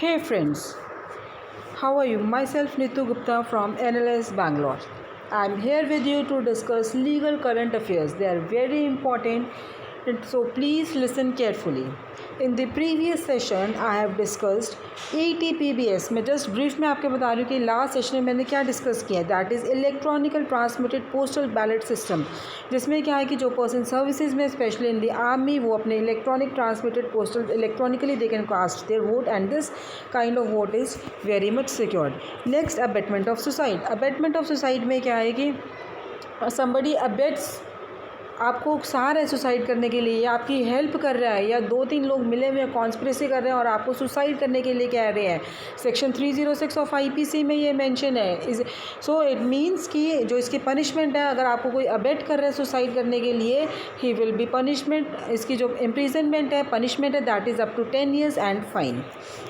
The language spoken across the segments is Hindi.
Hey friends, how are you? Myself Nitu Gupta from NLS Bangalore. I'm here with you to discuss legal current affairs. They are very important, so please listen carefully. In the previous session, I have discussed ETPBS. मैं जस्ट ब्रीफ में आपको बता रही हूँ कि लास्ट सेशन में मैंने क्या डिस्कस किया, that is electronical transmitted postal ballot system, जिसमें क्या है कि जो पर्सन सर्विसेज में स्पेशली इन द आर्मी वो अपने electronic transmitted postal electronically they can cast their vote and this kind of vote is very much secured. Next, abetment of suicide. Abetment of suicide में क्या है कि समबडी अबेट्स, आपको उकसा रहा है सुसाइड करने के लिए या आपकी हेल्प कर रहा है, या दो तीन लोग मिले हुए कॉन्स्पिरेसी कर रहे हैं और आपको सुसाइड करने के लिए कह रहे हैं। सेक्शन 306 ऑफ आईपीसी में ये मेंशन है। सो इट मीन्स कि जो इसकी पनिशमेंट है, अगर आपको कोई अबेट कर रहा है सुसाइड करने के लिए, ही विल बी पनिशमेंट, इसकी जो इम्प्रिजनमेंट है, पनिशमेंट है, that is up to 10 years and fine.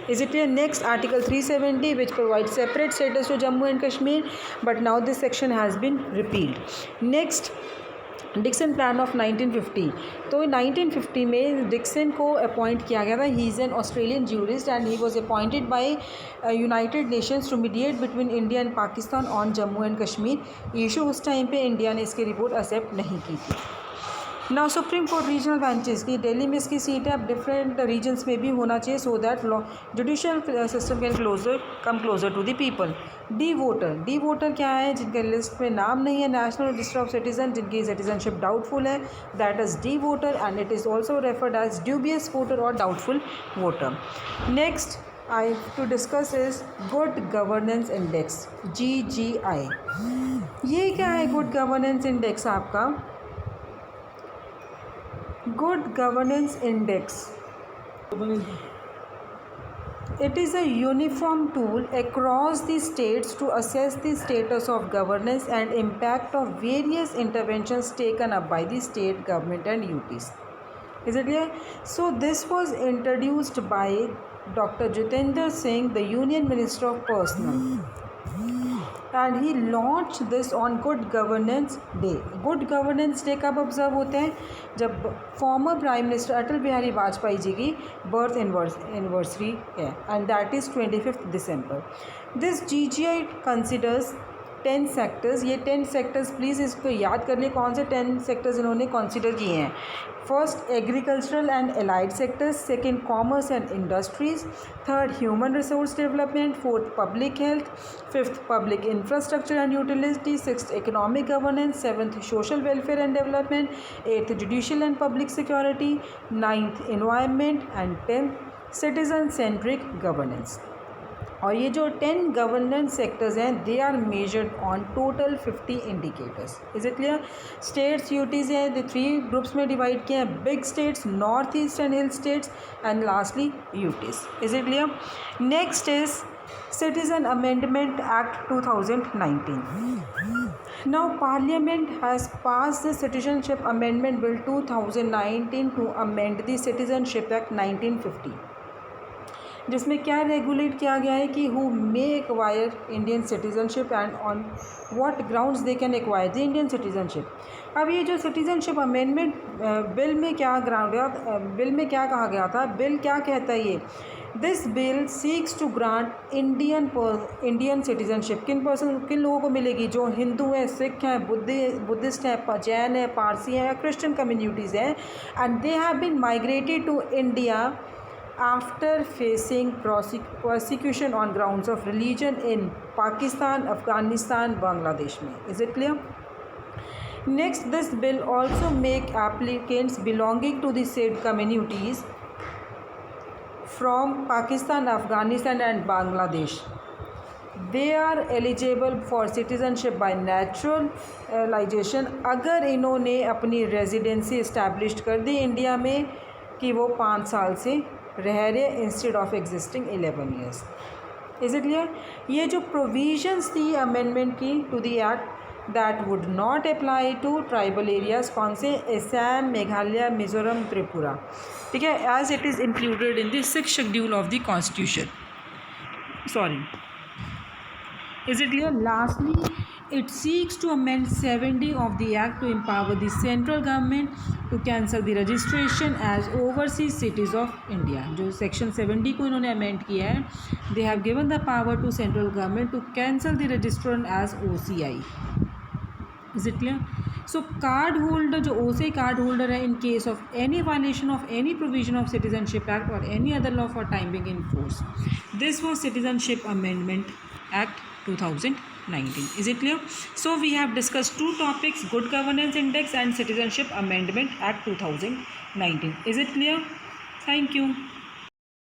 Is it clear? Next, article 370 which provide separate status to Jammu and Kashmir, but now this section has been repealed. Next, Dixon plan of 1950। तो 1950 में डिक्सन को अपॉइंट किया गया था। He is an Australian jurist and he was appointed by United Nations to mediate between India and Pakistan on Jammu and Kashmir issue. उस टाइम पे इंडिया ने इसकी रिपोर्ट एक्सेप्ट नहीं की थी। Now Supreme Court regional benches की दिल्ली में इसकी सीट है, अब डिफरेंट रीजन्स में भी होना चाहिए so that law judicial system can come closer to the people. D voter क्या है? जिनके लिस्ट में नाम नहीं है नेशनल रजिस्टर ऑफ सिटीजन, जिनकी सिटीजनशिप डाउटफुल है, that is D voter and it is also referred as dubious voter और doubtful voter. Next I to discuss is good governance index, GGI। ये क्या है गुड गवर्नेंस इंडेक्स? आपका Good Governance Index. It is a uniform tool across the states to assess the status of governance and impact of various interventions taken up by the state government and UTs. Is it clear? So this was introduced by Dr. Jitendra Singh, the Union Minister of Personnel. And he launch this on good governance day. Good governance day कब ऑब्जर्व होते हैं? जब former prime minister Atal Bihari Vajpayee ji की बर्थ एनिवर्सरी है and that is 25 December. This GGI considers 10 sectors. ये 10 सेक्टर्स प्लीज़ इसको याद कर लिए, कौन से 10 सेक्टर्स इन्होंने कंसिडर किए हैं। First, agricultural and allied sectors. Second, commerce and industries. Third, human resource development. Fourth, public health. Fifth, public infrastructure and utility. Sixth, economic governance. Seventh, social welfare and development. Eighth, judicial and public security. Ninth, environment and 10th, citizen centric governance. और ये जो 10 गवर्नेंस सेक्टर्स हैं they are measured on total 50 indicators. Is it clear? States UTs हैं, द 3 ग्रुप्स में डिवाइड किए हैं, big states, north east and hill states and lastly UTs. Is it clear? Next is citizen amendment act 2019। Now Parliament has passed the Citizenship Amendment Bill 2019 to amend the Citizenship Act 1950, जिसमें क्या रेगुलेट किया गया है कि who may acquire Indian citizenship and on what grounds they can acquire the Indian citizenship. अब ये जो सिटीजनशिप अमेंडमेंट बिल में क्या बिल में क्या कहा गया था? बिल क्या कहता है? ये this bill seeks to grant Indian citizenship किन लोगों को मिलेगी? जो हिंदू हैं, सिख हैं, बुद्धिस्ट हैं, जैन हैं, पारसी हैं या क्रिश्चियन कम्युनिटीज़ हैं, and they have been migrated to India after facing persecution on grounds of religion in Pakistan, Afghanistan, Bangladesh में। Is it clear? Next, this bill also make applicants belonging to the said communities from Pakistan, Afghanistan and Bangladesh, they are eligible for citizenship by naturalization अगर इन्होंने अपनी रेजिडेंसी इस्टेब्लिश कर दी इंडिया में कि वो 5 साल से रह रहे instead of existing 11 years। Is it clear? ये जो प्रोविजंस थी अमेंडमेंट की to the act that would not apply to tribal areas. कौन से? असम, मेघालय, मिजोरम, त्रिपुरा। ठीक है, as it is included in the 6th schedule of the constitution. Sorry, is it clear? Lastly It seeks to amend 70 of the Act to empower the central government to cancel the registration as overseas cities of India. जो section 70 को इन्होंने amend किया है, they have given the power to central government to cancel the registration as OCI. Is it clear? So card holder, जो OCI card holder है, in case of any violation of any provision of Citizenship Act or any other law for time being in force. This was Citizenship Amendment Act 2019. Is it clear? So we have discussed two topics: Good Governance Index and Citizenship Amendment Act 2019. Is it clear? Thank you.